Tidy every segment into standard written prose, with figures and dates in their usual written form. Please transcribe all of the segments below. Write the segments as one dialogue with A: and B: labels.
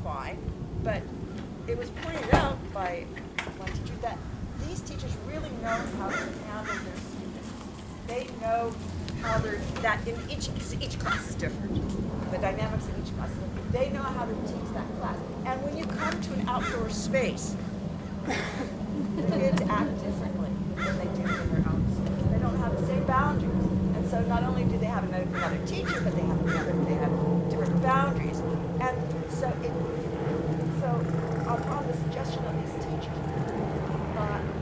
A: fine, but it was pointed out by one teacher that these teachers really know how to handle their students. They know how they're, that in each class is different. The dynamics of each class is different. They know how to teach that class. And when you come to an outdoor space, the kids act differently than they do in their own space. They don't have the same boundaries. And so not only do they have another teacher, but they have different boundaries. And so upon the suggestion of these teachers,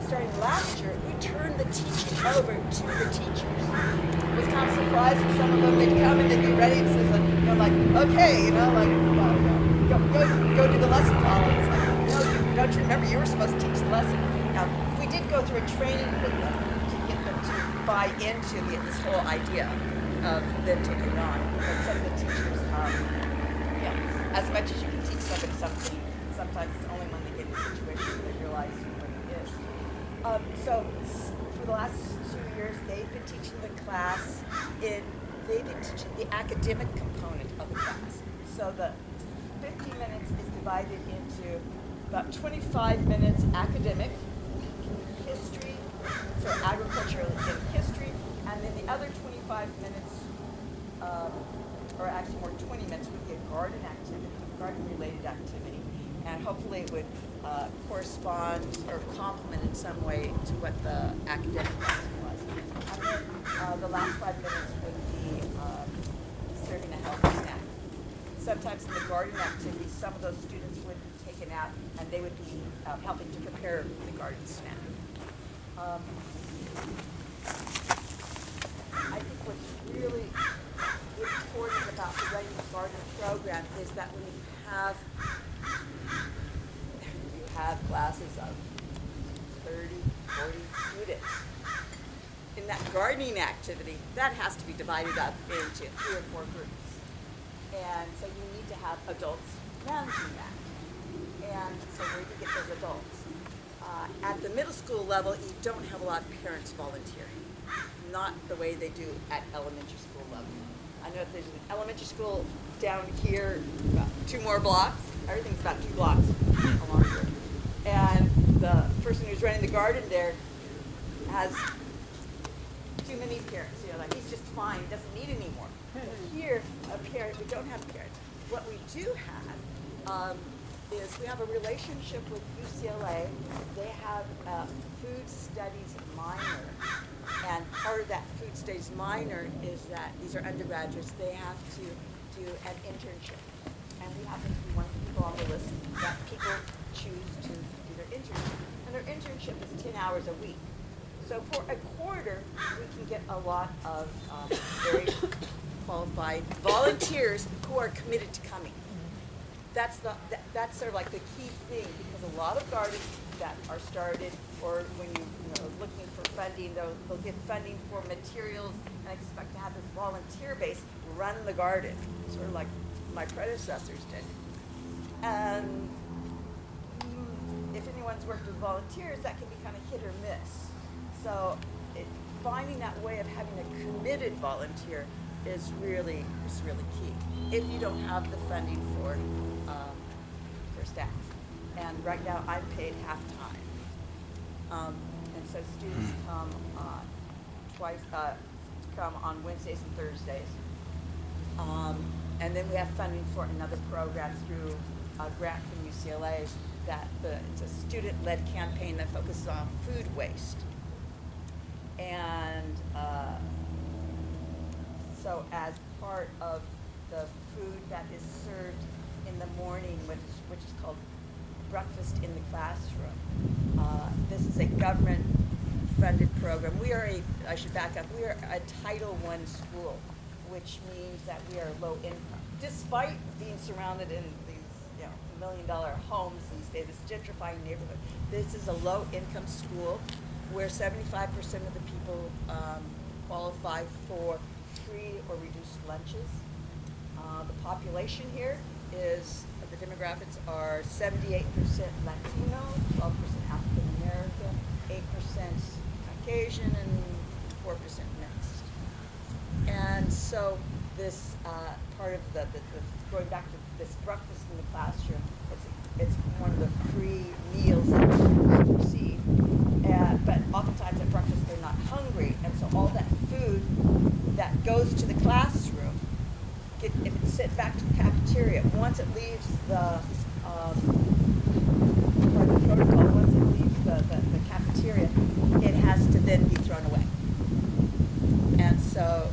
A: starting last year, we turned the teaching over to the teachers. It was kind of surprising. Some of them, they'd come and they'd be ready, and so okay, go do the lesson plan. It's like, no, don't you remember you were supposed to teach the lesson? Now, we did go through a training with them to get them to buy into this whole idea of them taking it on. But some of the teachers, as much as you can teach somebody something, sometimes it's only when they get in a situation that they realize what it is. So for the last 2 years, they've been teaching the class they've been teaching the academic component of the class. So the 50 minutes is divided into about 25 minutes academic, history, so agriculture and history, and then the other 25 minutes, or actually more 20 minutes, would be a garden-related activity. And hopefully it would correspond or complement in some way to what the academic lesson was. And then the last 5 minutes would be serving a healthy snack. Sometimes in the garden activity, some of those students would be taken out and they would be helping to prepare the garden snack. I think what's really important about the Running the Garden program is that when you have classes of 30, 40 students, in that gardening activity, that has to be divided up into 3 or 4 groups. And so you need to have adults managing that. And so where do you get those adults? At the middle school level, you don't have a lot of parents volunteering. Not the way they do at elementary school level. I know there's an elementary school down here, about 2 more blocks. Everything's about 2 blocks along here. And the person who's running the garden there has too many parents. He's just fine, he doesn't need any more. Here, we don't have parents. What we do have is we have a relationship with UCLA. They have a food studies minor. And part of that food studies minor is that these are undergraduates. They have to do an internship. And we happen to be one of the people on the list that people choose to do their internship. And their internship is 10 hours a week. So for a quarter, we can get a lot of very qualified volunteers who are committed to coming. That's sort of like the key thing, because a lot of gardens that are started, or when you're looking for funding, they'll get funding for materials and expect to have this volunteer base run the garden, sort of like my predecessors did. And if anyone's worked with volunteers, that can be kind of hit or miss. So finding that way of having a committed volunteer is really key. If you don't have the funding for staff, and right now I'm paid half-time, and so students come come on Wednesdays and Thursdays, and then we have funding for another program through a grant from UCLA it's a student-led campaign that focuses on food waste. And so as part of the food that is served in the morning, which is called breakfast in the classroom, this is a government-funded program. I should back up, we are a Title I school, which means that we are low income. Despite being surrounded in these $1 million homes these days, it's a gentrifying neighborhood. This is a low-income school where 75% of the people qualify for free or reduced lunches. The population here the demographics are 78% Latino, 12% African American, 8% Caucasian, and 4% mixed. And so this part of the going back to this breakfast in the classroom. It's one of the free meals that students receive. But oftentimes at breakfast they're not hungry, and so all that food that goes to the classroom, if it's sent back to the cafeteria, once it leaves the part of the protocol, once it leaves the cafeteria, it has to then be thrown away. And so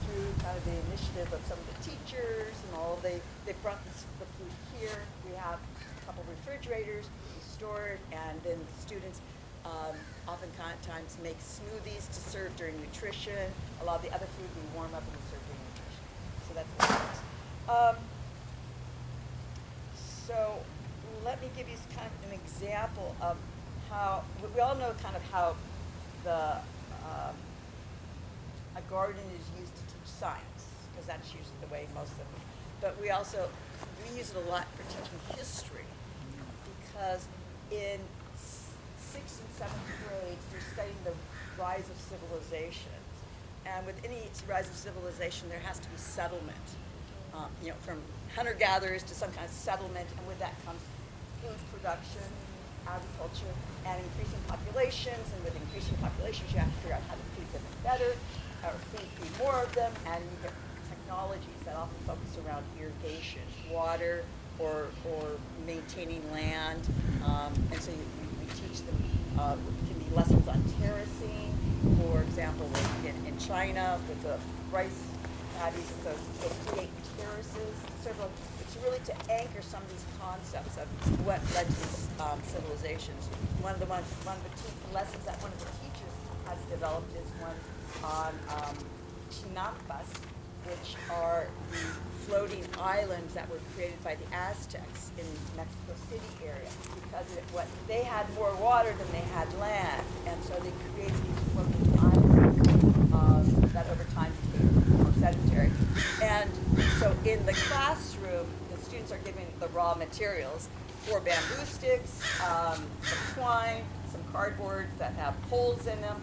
A: through kind of the initiative of some of the teachers and all, they brought the food here. We have a couple refrigerators, we store it, and then students oftentimes make smoothies to serve during nutrition. A lot of the other food we warm up and we serve during nutrition. So that's what it is. So let me give you kind of an example of how, we all know kind of how a garden is used to teach science, because that's usually the way most of them. But we use it a lot for teaching history, because in 6th and 7th grades, they're studying the rise of civilizations. And with any rise of civilization, there has to be settlement. From hunter-gatherers to some kind of settlement, and with that comes food production, agriculture, and increasing populations. And with increasing populations, you have to figure out how to feed them better, or feed more of them, and you get technologies that often focus around irrigation, water, or maintaining land. And so we teach them, it can be lessons on terracing, for example, in China with the rice paddies, so they create terraces. It's really to anchor some of these concepts of what led to these civilizations. One of the lessons that one of the teachers has developed is one on chinampas, which are the floating islands that were created by the Aztecs in Mexico City area, because they had more water than they had land, and so they created these floating islands that over time became more sedentary. And so in the classroom, the students are given the raw materials: 4 bamboo sticks, some twine, some cardboard that have holes in them,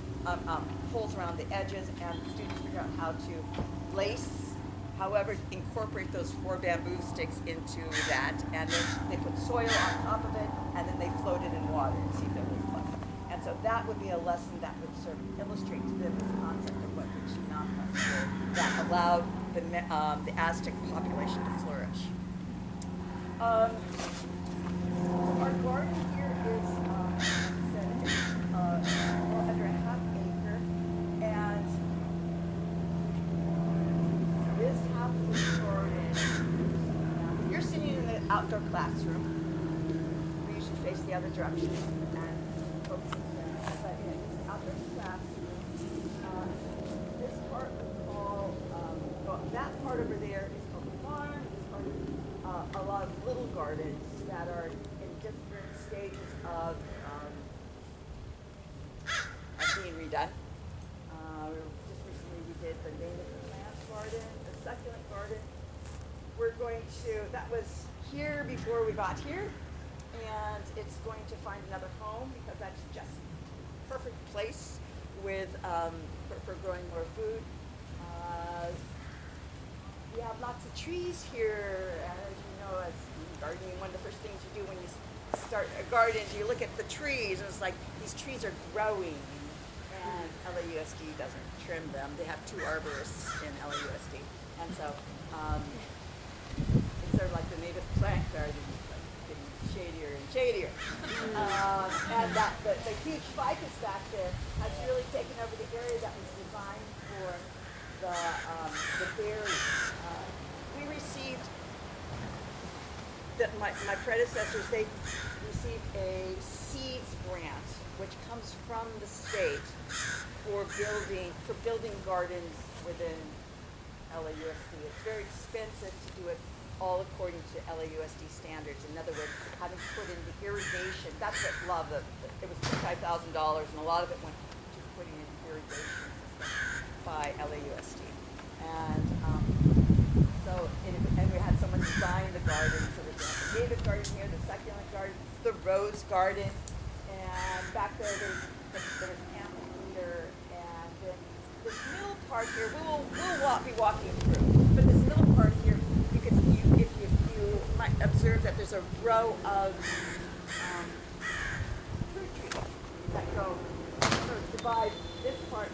A: holes around the edges, and the students figure out how to lace, however, incorporate those 4 bamboo sticks into that, and then they put soil on top of it, and then they float it in water and see if it will float. And so that would be a lesson that would sort of illustrate to them this concept of what the chinampas were that allowed the Aztec population to flourish. Our garden here is under a half acre, and this half of the garden, you're sitting in the outdoor classroom. We usually face the other direction and focus on that. But in this outdoor classroom, this part we call, that part over there is called the farm. This part is a lot of little gardens that are in different stages of being redone. Just recently we did the native plant garden, the succulent garden. That was here before we got here, and it's going to find another home because that's just a perfect place with for growing more food. We have lots of trees here, and as you know, as gardening, one of the first things you do when you start a garden is you look at the trees, and it's like these trees are growing, and LAUSD doesn't trim them. They have 2 arborists in LAUSD, and so it's sort of like the native plant garden, like getting shadier and shadier. And the huge ficus back there has really taken over the area that was designed for the berries. We received, my predecessors, they received a seeds grant, which comes from the state for building gardens within LAUSD. It's very expensive to do it all according to LAUSD standards. In other words, having to put in the irrigation. That's what a lot of it was $25,000, and a lot of it went to putting in irrigation system by LAUSD. And we had someone design the garden. So there's the native garden here, the succulent garden, the rose garden, and back there there's an amphitheater, and then this middle part here we'll be walking through. But this middle part here, if you a row of fruit trees that go sort of divide this part